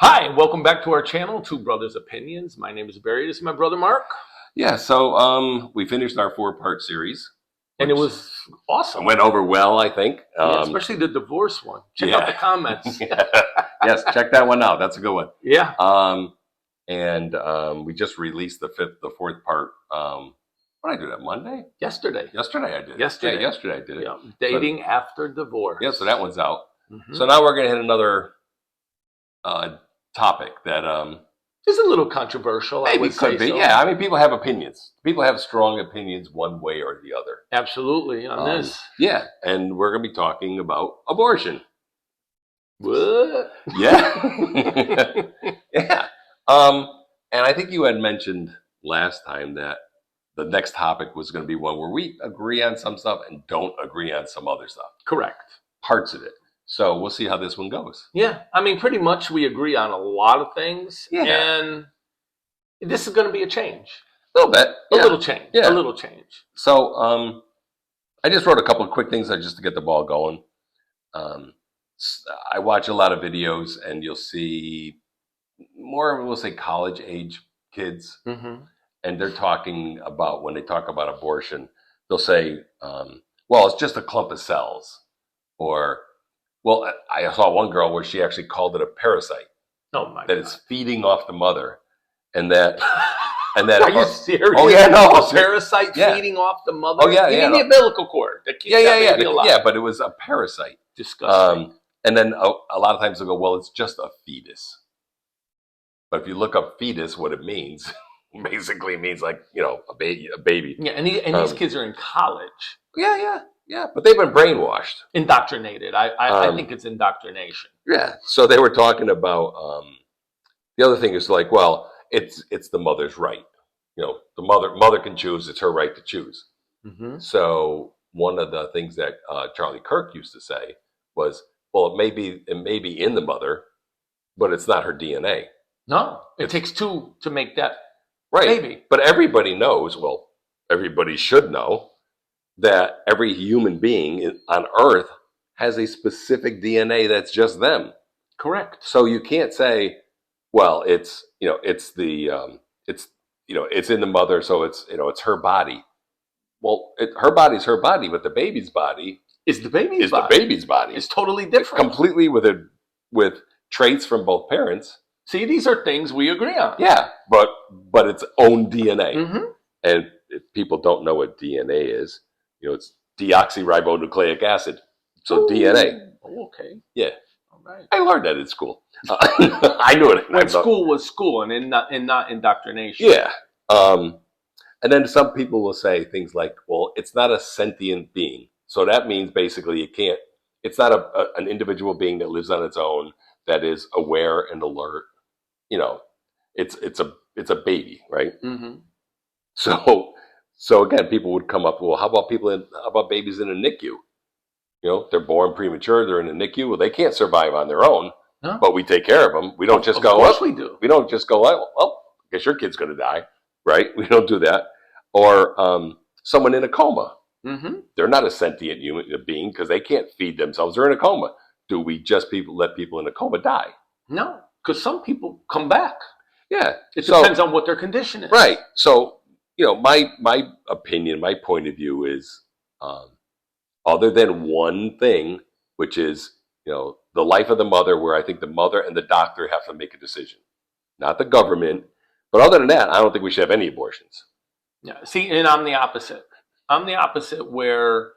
Hi, welcome back to our channel, Two Brothers Opinions. My name is Barry. This is my brother Mark, Yeah, so we finished our four-part series, and it which was awesome. went over well, I think. Yeah, especially the divorce one. Check out the comments. Yes, check that one out. That's a good one. Yeah, We just released the fourth part. What did I do that Monday? yesterday. Yesterday I did it. Yesterday. Yeah, yesterday I did it. Yeah, dating after divorce. Yeah, so that one's out. Mhm. So now we're gonna hit another topic that It's a little controversial. I maybe would say could be. so. Yeah, I mean, people have opinions. People have strong opinions one way or the other. Absolutely on this. Yeah, and we're going to be talking about abortion. What? Yeah. Yeah. And I think you had mentioned last time that the next topic was going to be one where we agree on some stuff and don't agree on some other stuff. Correct. Parts of it. So we'll see how this one goes. Yeah, I mean, pretty much we agree on a lot of things, Yeah. and this is going to be a change. A little bit. A Yeah. little change. Yeah. A little change. So I just wrote a couple of quick things just to get the ball going. I watch a lot of videos, and you'll see more, we'll say, college age kids, Mm-hmm. and they're talking about, when they talk about abortion, they'll say, well, it's just a clump of cells. Or, well, I saw one girl where she actually called it a parasite, Oh my that God. it's feeding off the mother, and that. And that, Are you serious? Oh yeah, no, a parasite feeding off the mother. Oh yeah, you yeah, need the umbilical cord that keeps that baby alive. yeah. But it was a parasite. Disgusting. And then a lot of times they'll go, well, it's just a fetus. But if you look up fetus, what it means, basically means like, a baby. Yeah, and these kids are in college. Yeah. But they've been brainwashed, Indoctrinated. I think it's indoctrination. Yeah. So they were talking about the other thing is like, well, it's the mother's right. The mother can choose. It's her right to choose. Mm-hmm. So one of the things that Charlie Kirk used to say was, well, it may be in the mother, but it's not her DNA. No, it takes two to make that Right. baby. But everybody knows, well, everybody should know that every human being on Earth has a specific DNA that's just them. Correct. So you can't say, well, it's in the mother, so it's her body. Well, her body's her body, but the baby's body Is the baby's is body. the baby's body. It's totally different. Completely with traits from both parents. See, these are things we agree on. Yeah, but its own DNA. Mm-hmm. And if people don't know what DNA is, it's deoxyribonucleic acid. So DNA. Oh, okay. Yeah. All right. I learned that in school. I knew it. When school was school and not indoctrination. Yeah. And then some people will say things like, well, it's not a sentient being. So that means basically it's not an individual being that lives on its own, that is aware and alert. It's a baby, right? Mm-hmm. So again, people would come up, well, how about babies in a NICU? They're born premature, they're in a NICU. Well, they can't survive on their own, No. but we take care of them. We don't just Of go, course well, we do. we don't just go, well, I guess your kid's going to die, right? We don't do that. Or someone in a coma. Mm-hmm. They're not a sentient human being because they can't feed themselves. They're in a coma. Do we just let people in a coma die? No, because some people come back. Yeah. It depends on what their condition is. Right. So, my opinion, my point of view is, other than one thing, which is, the life of the mother, where I think the mother and the doctor have to make a decision, not the government. But other than that, I don't think we should have any abortions. Yeah. See, and I'm the opposite. I'm the opposite, where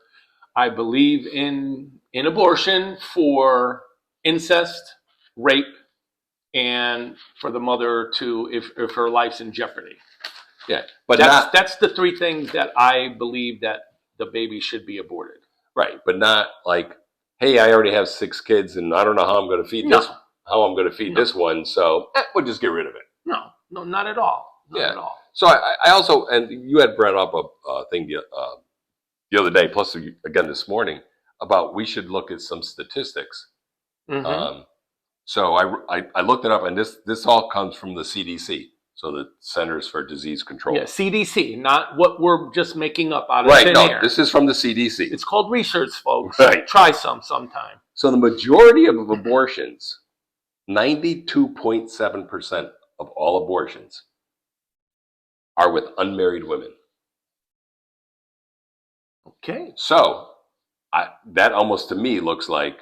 I believe in abortion for incest, rape, and for the mother to, if her life's in jeopardy. Yeah, but that's the three things that I believe that the baby should be aborted. Right, but not like, hey, I already have 6 kids, and I don't know how I'm going to feed this one, so we'll just get rid of it. No, not at all. Not at all. So I also, and you had brought up a thing the other day, plus again this morning, about we should look at some statistics. Mm-hmm. So I looked it up, and this all comes from the CDC, so the Centers for Disease Control. Yeah, CDC, not what we're just making up out of thin air. This is from the CDC. It's called research, folks. Right. Try sometime. So the majority of abortions 92.7% of all abortions are with unmarried women. Okay. So that almost to me looks like,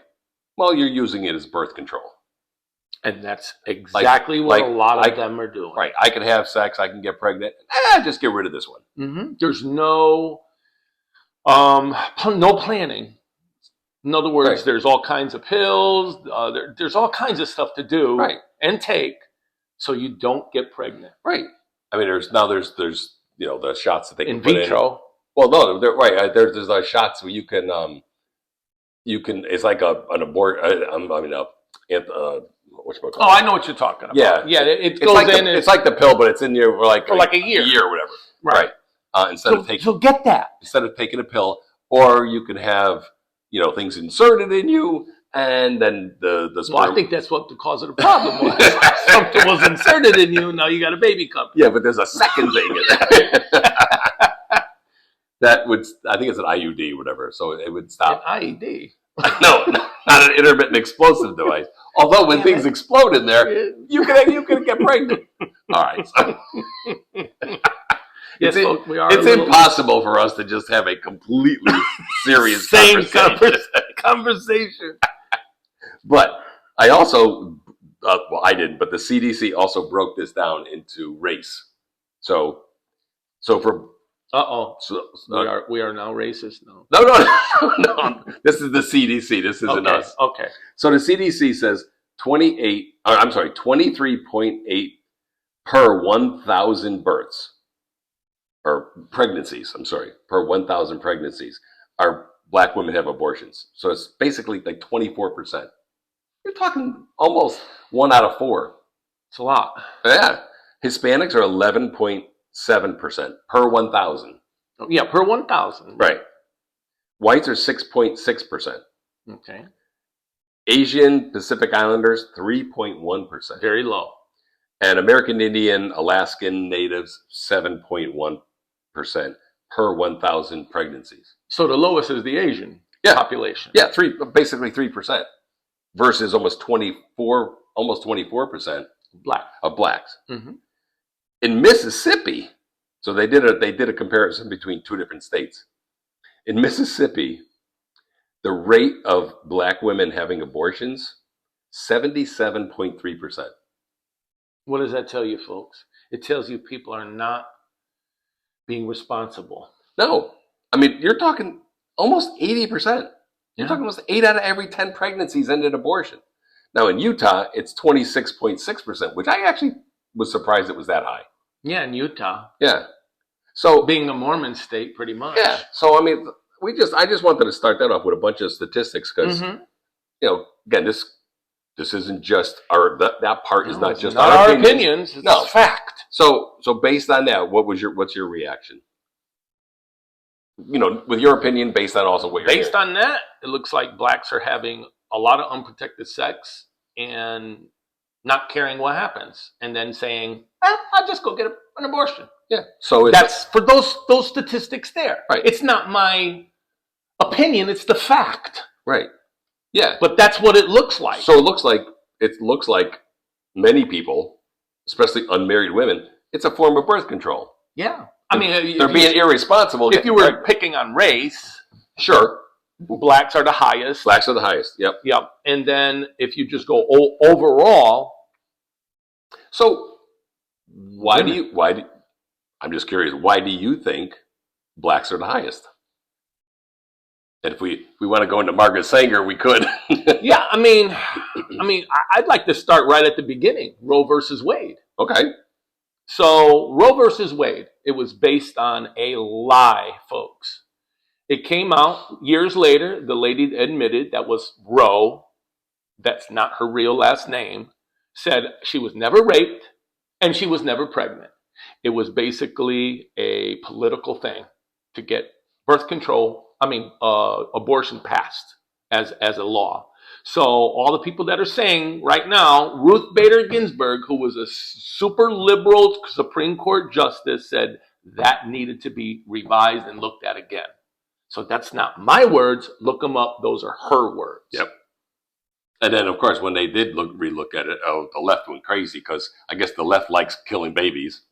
well, you're using it as birth control. And that's exactly what a lot of them are doing. Right. I can have sex. I can get pregnant. Just get rid of this one. Mm-hmm. There's no planning. In other words, Right. there's all kinds of pills. There's all kinds of stuff to do and take, so you don't get pregnant. Right. I mean, there's the shots that they can in put vitro. Well, no, right. There's like shots where you can it's like an abort. Whatchamacallit? Oh, I know what you're talking about. Yeah, it goes in. It's like the pill, but it's in there for like a year, or whatever. Right. Instead of taking get that. Instead of taking a pill, or you can have things inserted in you, and then the sperm. Well, I think that's what the cause of the problem was. Something was inserted in you. Now you got a baby coming. Yeah, but there's a second thing in that. That would, I think it's an IUD, whatever. So it would stop. An IED. No, not an intermittent explosive device. Although when things explode in there, you can get pregnant. All right. So. Yes, it's impossible for us to just have a completely serious conversation. But I also, I didn't, but the CDC also broke this down into race. So for we are now racist. No. No. This is the CDC. This isn't us. Okay. So the CDC says 23.8 per 1,000 births. Or pregnancies, per 1,000 pregnancies, are black women have abortions. So it's basically like 24%. You're talking almost 1 out of 4. It's a lot. Yeah. Hispanics are 11.7% per 1,000. Yeah, per 1,000. Right. Whites are 6.6%. Okay. Asian Pacific Islanders, 3.1%. Very low. And American Indian, Alaskan Natives, 7.1% per 1,000 pregnancies. So the lowest is the Asian population. Yeah, basically 3% versus almost 24% of blacks. Mm-hmm. In Mississippi, so they did a comparison between two different states. In Mississippi, the rate of black women having abortions, 77.3%. What does that tell you, folks? It tells you people are not being responsible. No. I mean, you're talking almost 80%. You're talking almost 8 out of every 10 pregnancies end in abortion. Now, in Utah, it's 26.6%, which I actually was surprised it was that high. Yeah, in Utah. Yeah. So being a Mormon state, pretty much. Yeah. So, I mean, I just wanted to start that off with a bunch of statistics because, again, this isn't just that part is not just our opinions. It's fact. So based on that, what's your reaction? With your opinion, based on also what you're based on that, it looks like blacks are having a lot of unprotected sex and not caring what happens, and then saying, "I'll just go get an abortion." Yeah. So that's for those statistics there. Right. It's not my opinion; it's the fact. Right. Yeah. But that's what it looks like. So it looks like many people, especially unmarried women, it's a form of birth control. Yeah. I mean, they're being irresponsible. If you were picking on race, sure. Blacks are the highest. Blacks are the highest. Yep. Yep. And then if you just go overall. So I'm just curious, why do you think blacks are the highest? And if we want to go into Margaret Sanger, we could. Yeah, I mean, I'd like to start right at the beginning, Roe versus Wade. Okay. So Roe versus Wade, it was based on a lie, folks. It came out years later. The lady admitted that was Roe. That's not her real last name. Said she was never raped and she was never pregnant. It was basically a political thing to get abortion passed as a law. So all the people that are saying right now, Ruth Bader Ginsburg, who was a super liberal Supreme Court justice, said that needed to be revised and looked at again. So that's not my words. Look them up. Those are her words. Yep. And then, of course, when they did relook at it, oh, the left went crazy because I guess the left likes killing babies,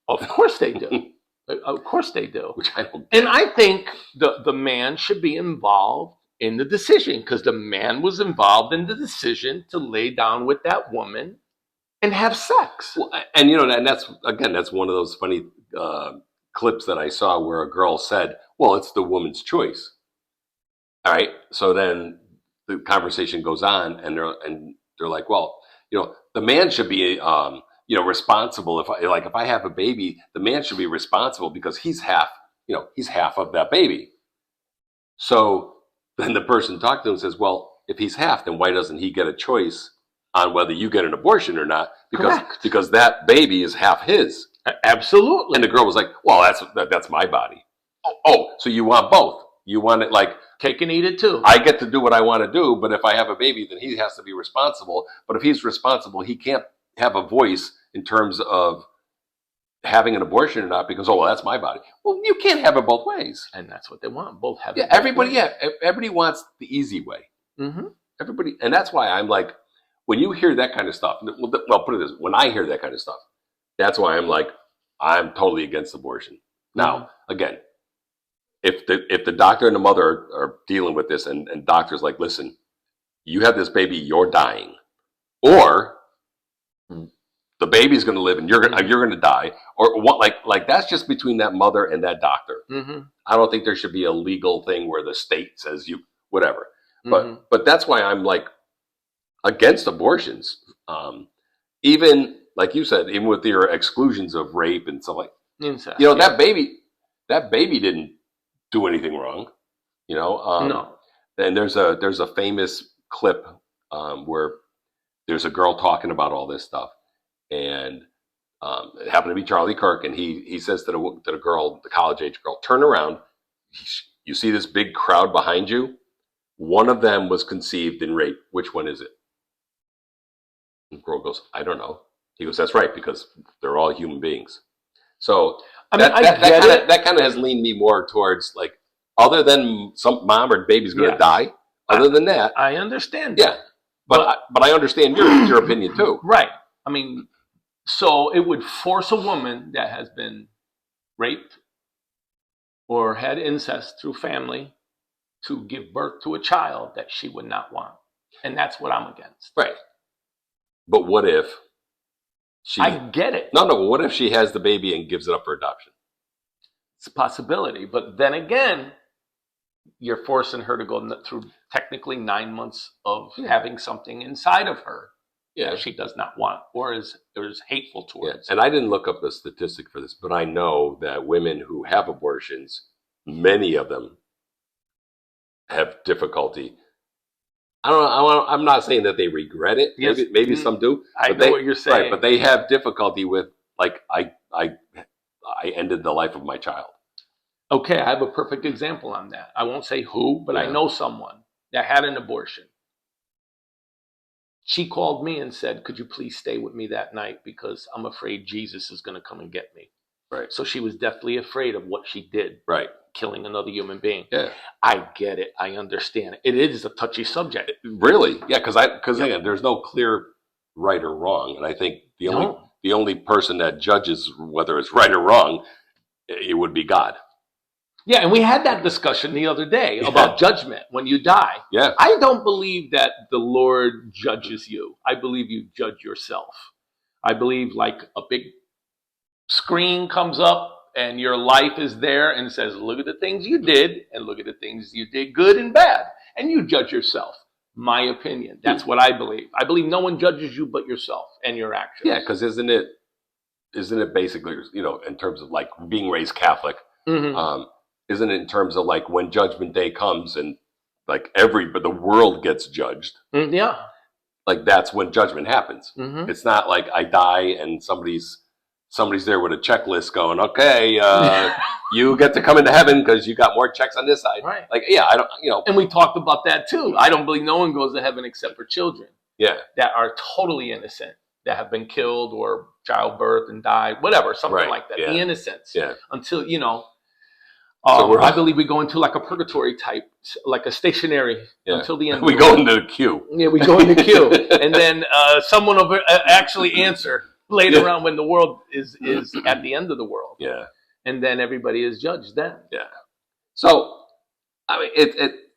Of course they do. Of course they do. which I don't. And I think the man should be involved in the decision because the man was involved in the decision to lay down with that woman and have sex. Well, and and that's one of those funny clips that I saw where a girl said, "Well, it's the woman's choice." All right, so then the conversation goes on, and they're like, "Well, the man should be responsible. If I have a baby, the man should be responsible because he's half of that baby." So then the person talked to him and says, "Well, if he's half, then why doesn't he get a choice on whether you get an abortion or not? Correct. Because that baby is half his." Absolutely. And the girl was like, "Well, that's my body." Oh, so you want both? You want it like Cake and eat it too. I get to do what I want to do, but if I have a baby, then he has to be responsible. But if he's responsible, he can't have a voice in terms of having an abortion or not because, oh, well, that's my body. Well, you can't have it both ways. And that's what they want. Both have Yeah, it both everybody. ways. Yeah, everybody wants the easy way. Mm-hmm. Everybody, and that's why I'm like, when you hear that kind of stuff. Well, put it this: when I hear that kind of stuff, that's why I'm like, I'm totally against abortion. Now, again, if the doctor and the mother are dealing with this, and doctor's like, listen, you have this baby, you're dying, or the baby's going to live and you're going to die, or what? Like that's just between that mother and that doctor. Mm-hmm. I don't think there should be a legal thing where the state says you whatever. Mm-hmm. But that's why I'm like against abortions. Even like you said, even with your exclusions of rape and stuff like, Incest, that baby didn't do anything wrong. No. And there's a famous clip where there's a girl talking about all this stuff, and it happened to be Charlie Kirk, and he says to the girl, the college age girl, turn around. You see this big crowd behind you? One of them was conceived in rape. Which one is it? And the girl goes, I don't know. He goes, that's right, because they're all human beings. So that kind of has leaned me more towards like, other than some mom or baby's going to die. Other than that, I understand. Yeah, but I understand your opinion too. Right. I mean, so it would force a woman that has been raped or had incest through family to give birth to a child that she would not want, and that's what I'm against. Right. But what if I get it. No. What if she has the baby and gives it up for adoption? It's a possibility, but then again, you're forcing her to go through technically 9 months of having something inside of her that she does not want or is hateful towards. And I didn't look up the statistic for this, but I know that women who have abortions, many of them have difficulty. I don't know. I'm not saying that they regret it. Yes. Maybe some do. I know what you're saying. Right, but they have difficulty with like I ended the life of my child. Okay, I have a perfect example on that. I won't say who, but I know someone that had an abortion. She called me and said, could you please stay with me that night because I'm afraid Jesus is going to come and get me. Right. So she was deathly afraid of what she did. Right. Killing another human being. Yeah. I get it. I understand it. It is a touchy subject. Really? Yeah, because again, there's no clear right or wrong. And I think the only person that judges whether it's right or wrong, it would be God. Yeah, and we had that discussion the other day about judgment when you die. Yeah. I don't believe that the Lord judges you. I believe you judge yourself. I believe like a big screen comes up and your life is there and says, look at the things you did and look at the things you did good and bad. And you judge yourself. My opinion. That's what I believe. I believe no one judges you but yourself and your actions. Yeah, because isn't it basically, in terms of like being raised Catholic, isn't it in terms of like when Judgment Day comes and like but the world gets judged? Yeah. Like that's when judgment happens. It's not like I die and somebody's there with a checklist going, okay, you get to come into heaven because you got more checks on this side. Right. Like, yeah, I don't, And we talked about that too. I don't believe no one goes to heaven except for children. Yeah. That are totally innocent, that have been killed or childbirth and died, whatever, something like that. Yeah. The innocence. Yeah. Until, So I believe we go into like a purgatory type, like a stationary Yeah. until the end. we of the go world. into the queue. Yeah, we go in the queue, and then someone will actually answer later on when the world is at the end of the world, Yeah. and then everybody is judged then. Yeah. So, I mean,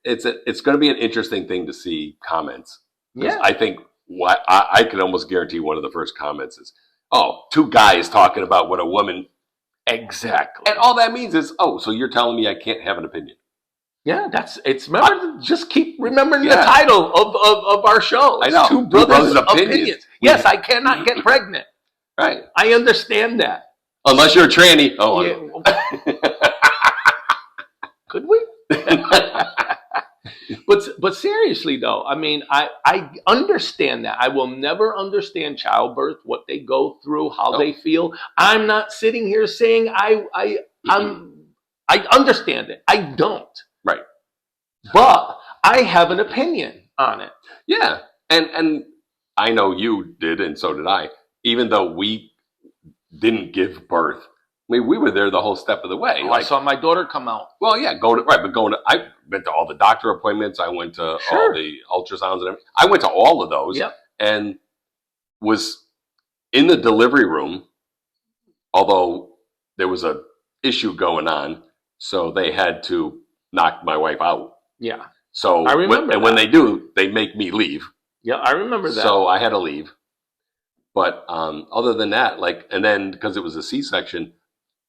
it's going to be an interesting thing to see comments. Because Yeah, I think what I can almost guarantee one of the first comments is, "Oh, two guys talking about what a woman," exactly. and all that means is, "Oh, so you're telling me I can't have an opinion?" Yeah, it's. Remember, just keep remembering the Yeah. title of our show. I It's know. Two Two Brothers' Brothers' Opinions. Opinions. Yes, I cannot get pregnant. Right. I understand that. Unless you're a tranny. Oh, Yeah, could we? But seriously though, I mean, I understand that. I will never understand childbirth, what they go through, how Nope. they feel. I'm not sitting here saying I understand it. I don't. Right. But I have an opinion on it. Yeah, and I know you did, and so did I. Even though we didn't give birth, I mean, we were there the whole step of the way. I saw my daughter come out. Well, yeah, I went to all the doctor appointments. I went to all Sure. the ultrasounds and everything. I went to all of those, Yep. and was in the delivery room. Although there was a issue going on, so they had to knock my wife out. Yeah. So I remember and when that. they do, they make me leave. Yeah, I remember that. So I had to leave. But other than that, like, and then because it was a C-section,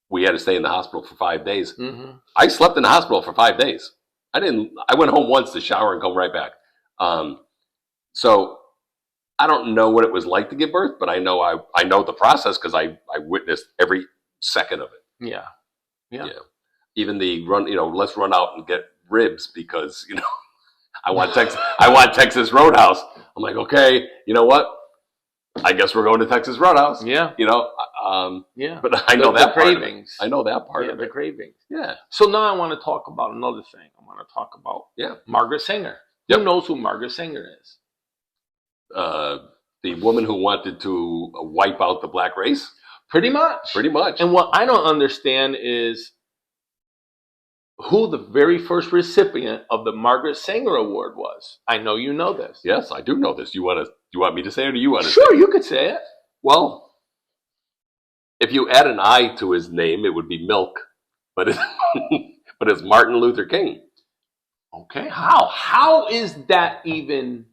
we had to stay in the hospital for 5 days. Mhm. I slept in the hospital for 5 days. I went home once to shower and come right back. So I don't know what it was like to give birth, but I know the process because I witnessed every second of it. Yeah. Yeah. Even the let's run out and get ribs because I want Texas Roadhouse. I'm like, okay, you know what? I guess we're going to Texas Roadhouse. Yeah. Yeah. But I know that the part of it. cravings. I know that part Yeah, of the it. cravings. Yeah. So now I want to talk about another thing. I want to talk about Margaret Sanger. Yep. Who knows who Margaret Sanger is? The woman who wanted to wipe out the black race. Pretty much. Pretty much. And what I don't understand is who the very first recipient of the Margaret Sanger Award was. I know you know this. Yes, I do know this. You want me to say it, or do you want to? Sure, you could say it. Well, if you add an I to his name, it would be Milk, but it's Martin Luther King. Okay, how is that even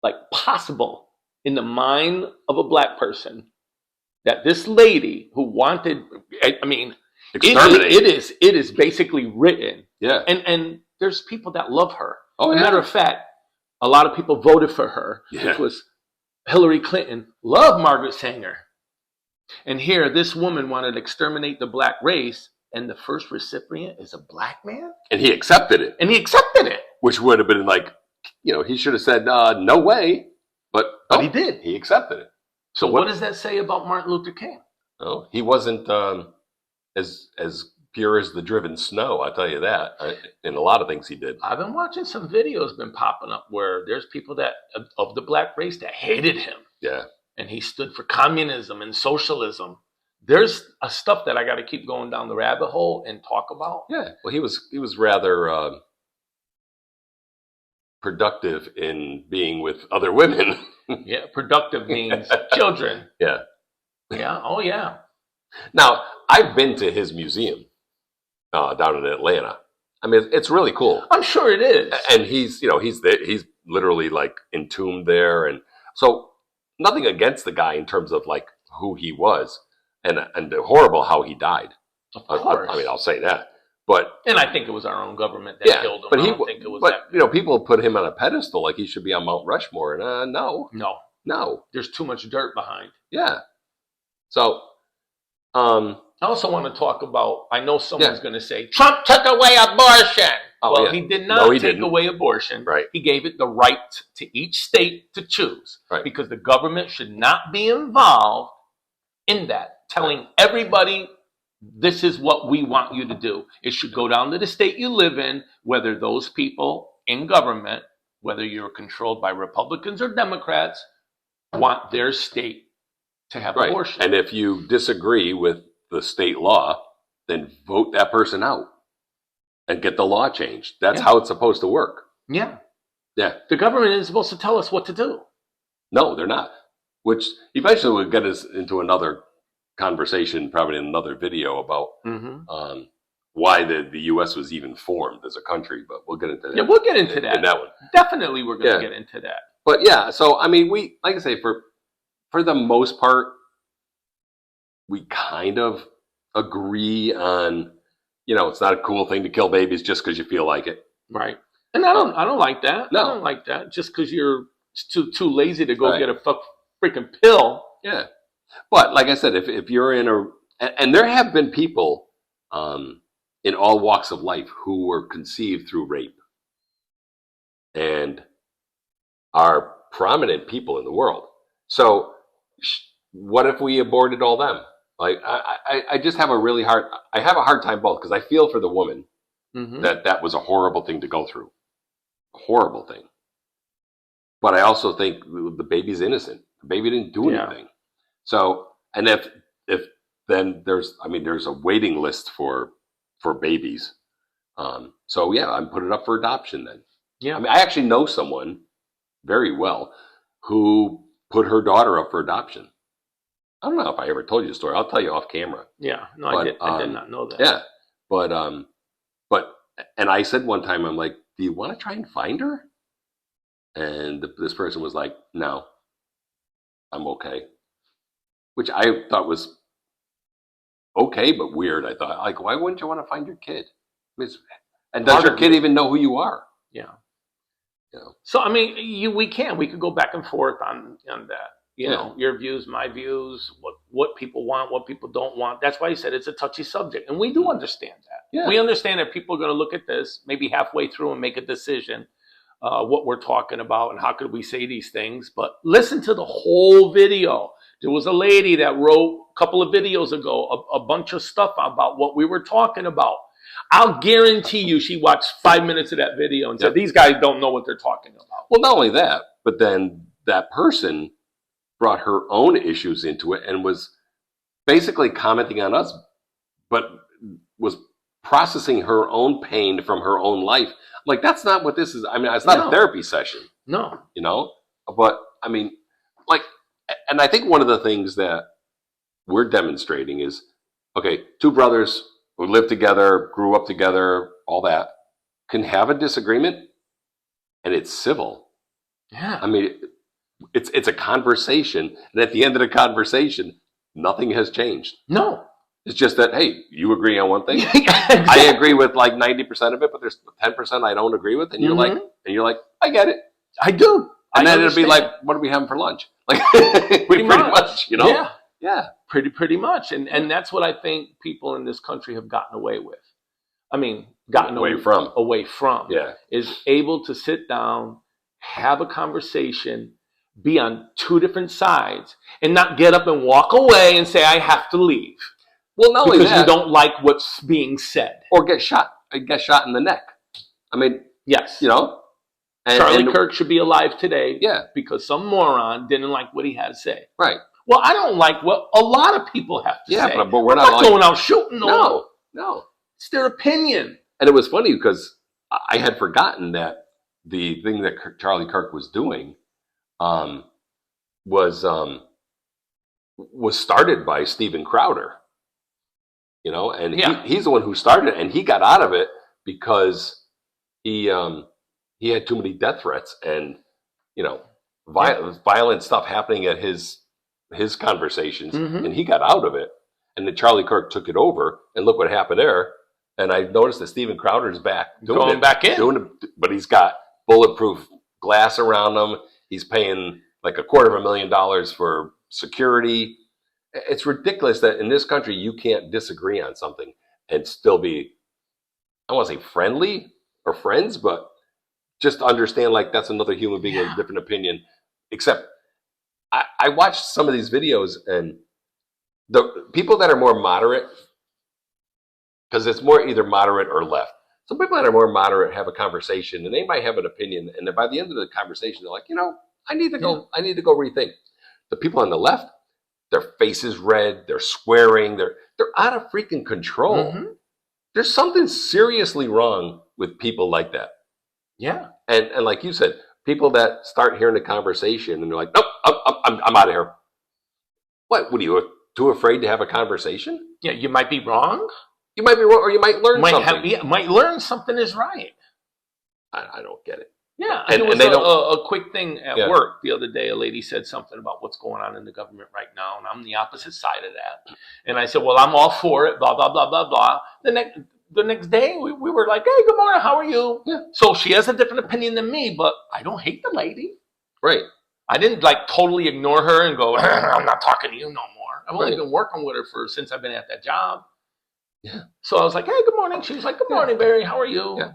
like possible in the mind of a black person that this lady who wanted, I mean, Exterminate. it is basically written. Yeah. And there's people that love her. Oh, As a yeah. matter of fact, a lot of people voted for her, Yeah. which was Hillary Clinton. Loved Margaret Sanger. And here, this woman wanted to exterminate the black race, and the first recipient is a black man? And he accepted it, And he accepted it. which would have been like, he should have said, no way. But He did. He accepted it. So what does that say about Martin Luther King? No, he wasn't as pure as the driven snow. I tell you that. In a lot of things he did. I've been watching some videos been popping up where there's people that of the black race that hated him, Yeah. and he stood for communism and socialism. There's a stuff that I got to keep going down the rabbit hole and talk about. Yeah. Well, he was rather productive in being with other women. Yeah, productive means children. Yeah. Yeah. Oh yeah. Now, I've been to his museum down in Atlanta. I mean, it's really cool. I'm sure it is. And he's literally like entombed there, and so nothing against the guy in terms of like who he was, and horrible how he died. Of course. I mean, I'll say that, but and I think it was our own government that killed him. but I don't think it was but that. people put him on a pedestal like he should be on Mount Rushmore, and no, There's too much dirt behind. yeah. So, I also want to talk about, I know someone's going to say, Trump took away abortion. Oh, He did not take didn't. away abortion. Right. He gave it the right to each state to choose. Right. Because the government should not be involved in that, telling everybody, this is what we want you to do. It should go down to the state you live in, whether those people in government, whether you're controlled by Republicans or Democrats, want their state to have right. abortion. And if you disagree with the state law, then vote that person out. and get the law changed. That's Yeah. how it's supposed to work. Yeah. Yeah. The government is supposed to tell us what to do. No, they're not. Which eventually would get us into another conversation, probably in another video, about why the U.S. was even formed as a country. But we'll get into that. Yeah, we'll get into that. In that one. Definitely, we're going to get into that. But yeah, so I mean, we, like I say, for the most part, we kind of agree on, it's not a cool thing to kill babies just because you feel like it. Right. And I don't like that. No. I don't like that. Just because you're too lazy to go Right. get a freaking pill. Yeah. But like I said, if you're in and there have been people in all walks of life who were conceived through rape and are prominent people in the world. So what if we aborted all them? Like, I just have a hard time both, because I feel for the woman that was a horrible thing to go through. A horrible thing. But I also think the baby's innocent. The baby didn't do anything. So, and if then there's a waiting list for babies. So yeah, I'm putting it up for adoption then. Yeah. I mean, I actually know someone very well who put her daughter up for adoption. I don't know if I ever told you the story. I'll tell you off camera. Yeah. No, I did not know that. Yeah. But and I said one time, I'm like, do you want to try and find her? And this person was like, no, I'm okay. Which I thought was okay, but weird. I thought, like, why wouldn't you want to find your kid? And does your kid even know who you are? Yeah. So, I mean, we could go back and forth on that. You know, your views, my views, what people want, what people don't want. That's why I said it's a touchy subject. And we do understand that. Yeah. We understand that people are going to look at this maybe halfway through and make a decision what we're talking about and how could we say these things. But listen to the whole video. There was a lady that wrote a couple of videos ago a bunch of stuff about what we were talking about. I'll guarantee you she watched 5 minutes of that video and said, these guys don't know what they're talking about. Well, not only that, but then that person brought her own issues into it and was basically commenting on us, but was processing her own pain from her own life. I'm like, that's not what this is. I mean, it's not a therapy session. No. But I mean, like, and I think one of the things that we're demonstrating is, okay, two brothers who live together, grew up together, all that, can have a disagreement and it's civil. Yeah. I mean, it's a conversation, and at the end of the conversation, nothing has changed. No. It's just that, hey, you agree on one thing. Exactly. I agree with like 90% of it, but there's 10% I don't agree with, and you're like, I get it. I do. And then it'll be like, what are we having for lunch? Like pretty much, Yeah. Pretty much. And that's what I think people in this country have gotten away with. I mean, away from. Yeah. Is able to sit down, have a conversation, be on two different sides, and not get up and walk away and say, I have to leave. Well, not only because that, you don't like what's being said. Or get shot in the neck. I mean, yes. And Kirk should be alive today. Yeah. Because some moron didn't like what he had to say. Right. Well, I don't like what a lot of people have to say. Yeah, but we're not going out shooting. No. It's their opinion. And it was funny because I had forgotten that the thing that Charlie Kirk was doing was started by Steven Crowder. And he's the one who started it, and he got out of it because he had too many death threats and violent stuff happening at his conversations, and he got out of it. And then Charlie Kirk took it over, and look what happened there. And I noticed that Steven Crowder's back back in, but he's got bulletproof glass around him. He's paying like $250,000 for security. It's ridiculous that in this country you can't disagree on something and still be, I want to say friendly or friends, but just understand like that's another human being with a different opinion. Except I watched some of these videos, and the people that are more moderate, because it's more either moderate or left. Some people that are more moderate have a conversation, and they might have an opinion, and then by the end of the conversation, they're like, I need to go rethink. The people on the left, their face is red, they're swearing, they're out of freaking control. there's something seriously wrong with people like that. Yeah. And like you said, people that start hearing the conversation and they're like, nope, I'm out of here. What are you too afraid to have a conversation? Yeah, you might be wrong. You might be wrong, or you might learn Might something. might learn something is right. I don't get it. Yeah, And there was they a quick thing at Yeah. work the other day. A lady said something about what's going on in the government right now, and I'm the opposite side of that. And I said, well, I'm all for it, blah, blah, blah, blah, blah. The next day, we were like, hey, good morning, how are you? Yeah. So she has a different opinion than me, but I don't hate the lady. Right. I didn't like totally ignore her and go, I'm not talking to you no more. I've only Right. been working with her since I've been at that job. Yeah. So I was like, hey, good morning. She was like, good morning, Barry, how are you? Yeah.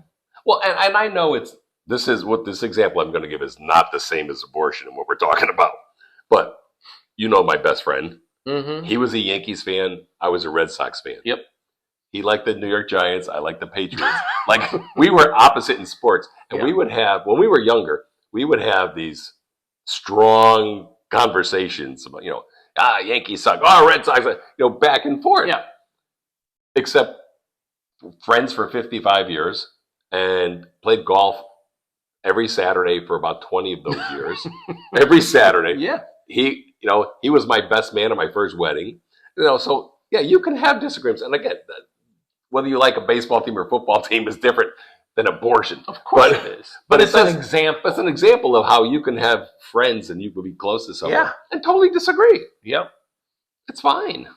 Well, and I know this example I'm going to give is not the same as abortion and what we're talking about. But you know my best friend. Mm-hmm. He was a Yankees fan. I was a Red Sox fan. Yep. He liked the New York Giants. I liked the Patriots. Like, we were opposite in sports. And Yeah. we would have, when we were younger, we would have these strong conversations about, Yankees suck. Oh, Red Sox, back and forth. Yeah. Except friends for 55 years and played golf every Saturday for about 20 of those years. Every Saturday. Yeah. He was my best man at my first wedding. So yeah, you can have disagreements. And again, whether you like a baseball team or a football team is different than abortion. Of course But- it is. but But it's it an does- example. It's an example of how you can have friends and you can be close to someone Yeah. and totally disagree. Yep. It's fine.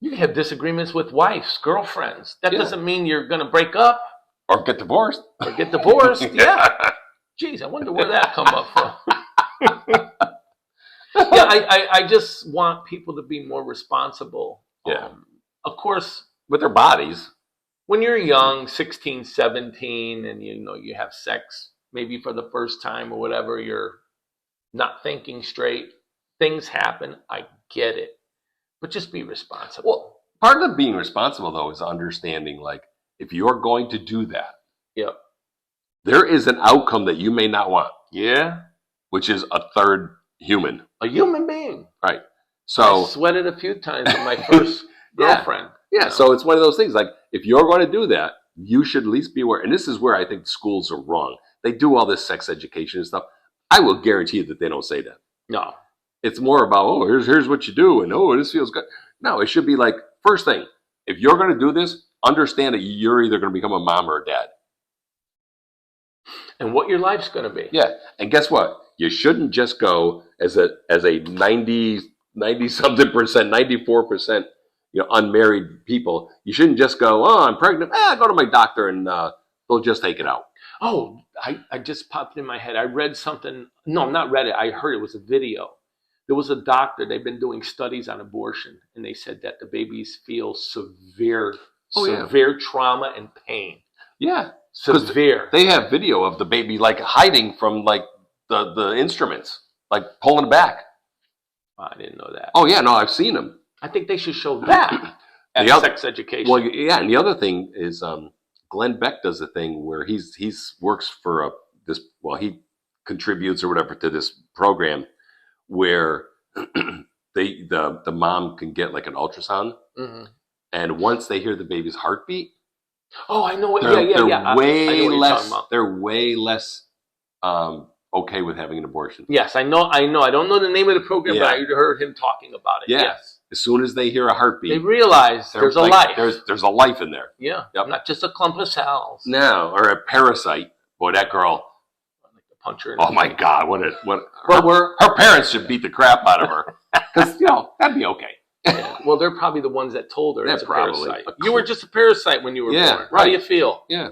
You can have disagreements with wives, girlfriends. That Yeah. doesn't mean you're going to break up Or get divorced. or get divorced. Yeah. Geez, I wonder where that come up from. Yeah, I just want people to be more responsible. Yeah. Of course, With their bodies. when you're young, 16, 17, and you have sex maybe for the first time or whatever, you're not thinking straight. Things happen. I get it. But just be responsible. Well, part of being responsible, though, is understanding, like, if you're going to do that, Yep. there is an outcome that you may not want, Yeah. which is a third human. A human being. I So, sweated a few times with my first Yeah. girlfriend. yeah, so it's one of those things, like, if you're going to do that, you should at least be aware. And this is where I think schools are wrong. They do all this sex education and stuff. I will guarantee you that they don't say that. No. It's more about, oh, here's what you do, and oh, this feels good. No, it should be like, first thing, if you're going to do this, understand that you're either going to become a mom or a dad. And what your life's going to be. Yeah, and guess what? You shouldn't just go as a 90 something percent, 94%, unmarried people. You shouldn't just go, oh, I'm pregnant. Go to my doctor and they'll just take it out. Oh, I just popped in my head. I read something. No, not read it. I heard it was a video. There was a doctor. They've been doing studies on abortion, and they said that the babies feel severe trauma and pain. Yeah, 'Cause Severe. they have video of the baby like hiding from like the instruments, like pulling back. I didn't know that. Oh yeah, no, I've seen them. I think they should show that at The other- sex education. Well, yeah, and the other thing is, Glenn Beck does a thing where he's works for he contributes or whatever to this program where the mom can get like an ultrasound, Mhm. and once they hear the baby's heartbeat, Oh, I know what. they're, Yeah. they're I know way what you're less. talking about. They're way less okay with having an abortion. Yes, I know. I don't know the name of the program, but I heard him talking about it. Yeah. Yes. As soon as they hear a heartbeat, They realize they're there's a like, life. There's a life in there. Yeah. Yep. Not just a clump of cells. No, or a parasite. Boy, that girl. Like the puncher. in the Oh my face. God! What? Well, Her parents should beat the crap out of her because that'd be okay. yeah. Well, they're probably the ones that told her Yeah, it's a probably. parasite. You were just a parasite when you were Yeah, born. How right. do you feel? Yeah,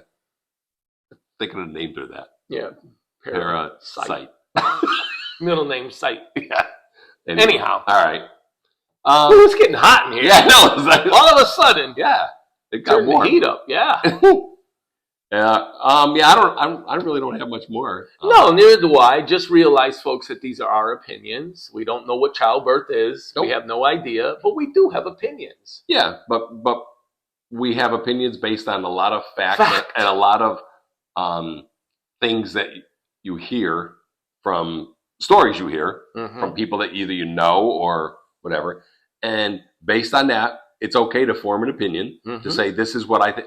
they could have named her that. Yeah. Parasite. Middle name Sight. Yeah. Anyhow. all right. Ooh, it's getting hot in here. Yeah, no, it's like, All of a sudden, yeah, it got turn the warm. heat up. Yeah. Yeah. I really don't have much more. No, neither do I. Just realize, folks, that these are our opinions. We don't know what childbirth is. Nope. We have no idea, but we do have opinions. Yeah, but we have opinions based on a lot of facts Fact. and a lot of things that you hear from stories you hear Mhm. from people that either you know or whatever. And based on that, it's okay to form an opinion, to Mhm. say this is what I think.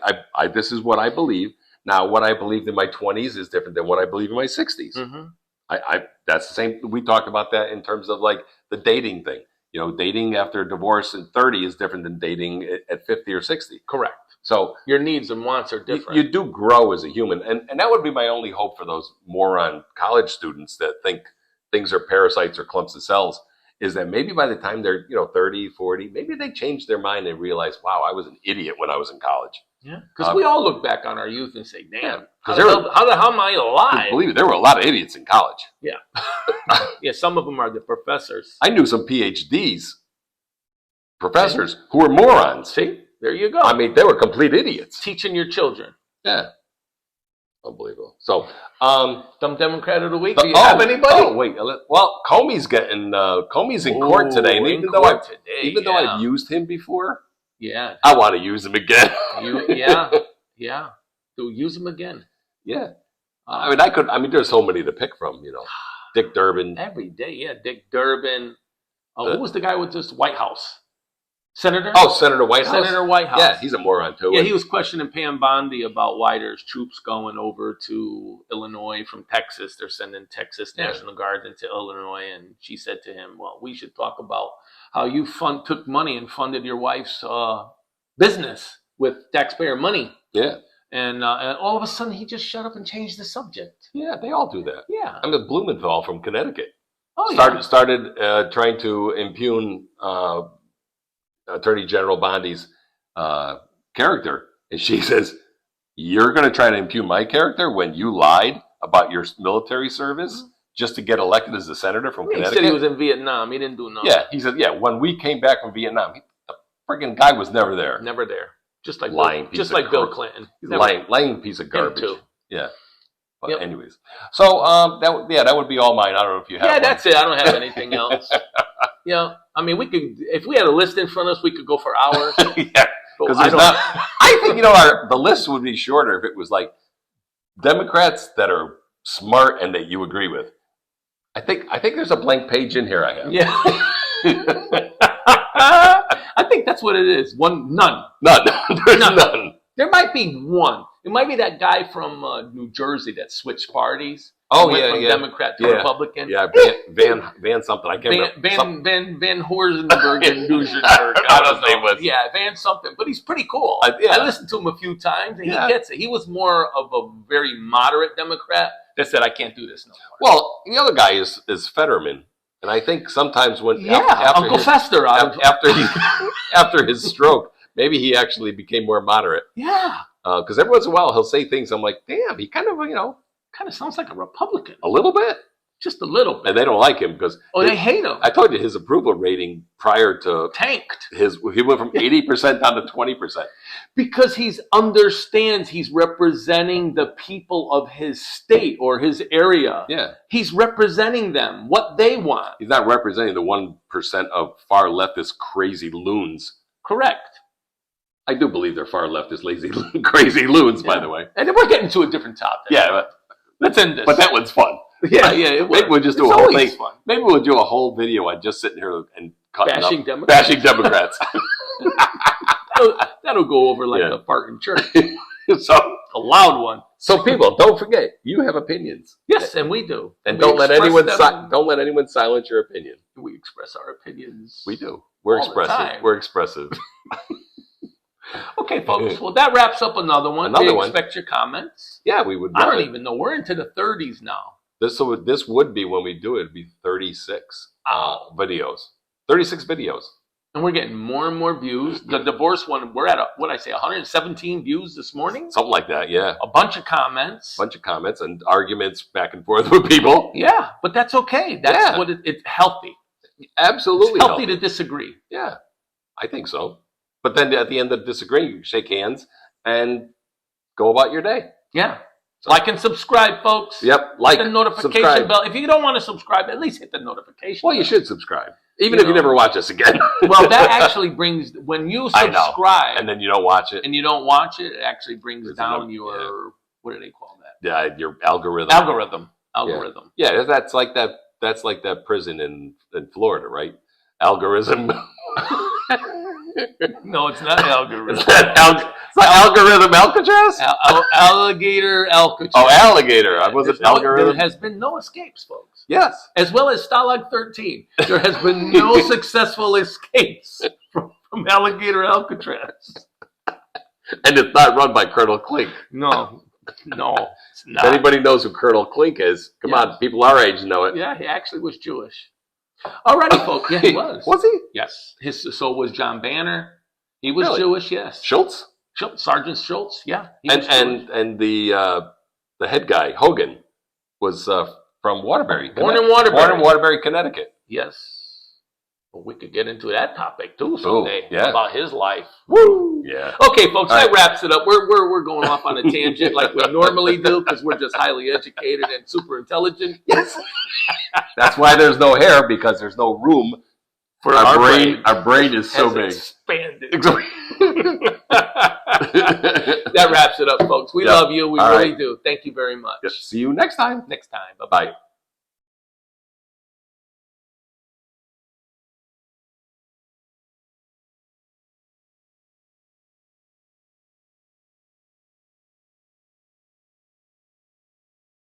This is what I believe. Now, what I believed in my 20s is different than what I believe in my 60s. Mhm. That's the same. We talked about that in terms of like the dating thing. You know, dating after a divorce at 30 is different than dating at 50 or 60. Correct. So Your needs and wants are different. you do grow as a human. And that would be my only hope for those moron college students that think things are parasites or clumps of cells, is that maybe by the time they're, 30, 40, maybe they change their mind and realize, wow, I was an idiot when I was in college. Yeah, because we all look back on our youth and say, "Damn, Yeah, how the hell am I alive?" Believe it, there were a lot of idiots in college. Yeah, yeah. Some of them are the professors. I knew some PhDs, professors, who were morons. See, there you go. I mean, they were complete idiots. Teaching your children. Yeah, unbelievable. So, Dumb Democrat of the week. Do you have anybody? Oh, wait. Well, Comey's in court today, and even though I've used him before, yeah, I want to use him again. Yeah. So use them again. Yeah. I mean, there's so many to pick from. Dick Durbin. Every day. Yeah, Dick Durbin. Who was the guy with this White House? Senator? Oh, Senator Whitehouse. Senator Whitehouse. Yeah, he's a moron too. Yeah, he was questioning Pam Bondi about why there's troops going over to Illinois from Texas. They're sending Texas National Guard into Illinois, and she said to him, "Well, we should talk about how you took money and funded your wife's business with taxpayer money." Yeah. And all of a sudden, he just shut up and changed the subject. Yeah, they all do that. Yeah. I mean, Blumenthal from Connecticut started trying to impugn Attorney General Bondi's character, and she says, "You're going to try to impugn my character when you lied about your military service just to get elected as a senator from Connecticut?" He said he was in Vietnam. He didn't do nothing. Yeah, he said, when we came back from Vietnam, the freaking guy was never there. Never there. Just like lying, Bill Clinton. Lying piece of garbage. Him too. Yeah. But anyways, so that would be all mine. I don't know if you have. Yeah, that's it. I don't have anything else. I mean, we could, if we had a list in front of us, we could go for hours. Yeah, because I think the list would be shorter if it was like Democrats that are smart and that you agree with. I think there's a blank page in here. I have. Yeah. I think that's what it is. None. There's none. There might be one. It might be that guy from New Jersey that switched parties. Oh, went yeah, from yeah. Democrat to Republican. Yeah, Van something. I can't remember. Van Horsenberg and Duesenberg. I don't know his name was. Yeah, Van something. But he's pretty cool. I listened to him a few times, and he gets it. He was more of a very moderate Democrat that said, "I can't do this no more." Well, the other guy is Fetterman. And I think sometimes when Uncle Fester after his stroke, maybe he actually became more moderate. Yeah, because every once in a while he'll say things. I'm like, damn, he kind of sounds like a Republican, a little bit, just a little bit. And they don't like him because they hate him. I told you his approval rating prior to tanked. He went from 80% down to 20%. Because he understands he's representing the people of his state or his area. Yeah. He's representing them, what they want. He's not representing the 1% of far leftist crazy loons. Correct. I do believe they're far leftist, lazy, crazy loons, by the way. And then we're getting to a different topic. Yeah, but let's end this. But that one's fun. Yeah. Maybe we'll just do a whole thing. Fun. Maybe we'll do a whole video on just sitting here and bashing Democrats. That'll go over like a fart in church. So a loud one. So people, don't forget, you have opinions. Yes, and we do. And don't let anyone silence your opinion. We express our opinions. We do. We're expressive. We're expressive. Okay, folks. Well, that wraps up another one. Expect your comments. Yeah, we would. I don't even know. We're into the 30s now. This would be when we do it. It'd be 36 videos. 36 videos. And we're getting more and more views. The divorce one, we're at 117 views this morning? Something like that, yeah. A bunch of comments. And arguments back and forth with people. Yeah, but that's okay. That's what it's healthy. Absolutely it's healthy to disagree. Yeah, I think so. But then at the end of disagreeing, you shake hands and go about your day. Yeah. So, like and subscribe, folks. Yep. Hit the notification bell. If you don't want to subscribe, at least hit the notification bell. You should subscribe. Even if you never watch us again. Well, that actually brings, when you subscribe. And then you don't watch it. It actually brings down your, what do they call that? Yeah, your algorithm. Algorithm. Yeah, that's like that prison in Florida, right? Algorithm. No, it's not algorithm. Is that it's not algorithm Alcatraz? Alligator Alcatraz. Oh, alligator. I wasn't algorithm. There has been no escapes, folks. Yes. As well as Stalag 13. There has been no successful escapes from Alligator Alcatraz. And it's not run by Colonel Klink. No, it's If not. anybody knows who Colonel Klink is, come on, people our age know it. Yeah, he actually was Jewish. Alrighty, folks. Yeah, he was. Was he? Yes. So was John Banner. He was Really? Jewish, yes. Schultz? Sergeant Schultz, yeah. He And was Jewish. and the head guy, Hogan, was from Waterbury. Born in Waterbury. Born in Waterbury, Connecticut. Yes. Well, we could get into that topic too someday yeah. about his life. Woo! Yeah. Okay, folks, All that right. wraps it up. We're going off on a tangent like we normally do because we're just highly educated and super intelligent. Yes. That's why there's no hair, because there's no room For our brain. Our brain is so has big. expanded. That That wraps it up, folks. We Yep. love you. We All really right. do. Thank you very much. See you next time. Next time. Bye-bye. Bye.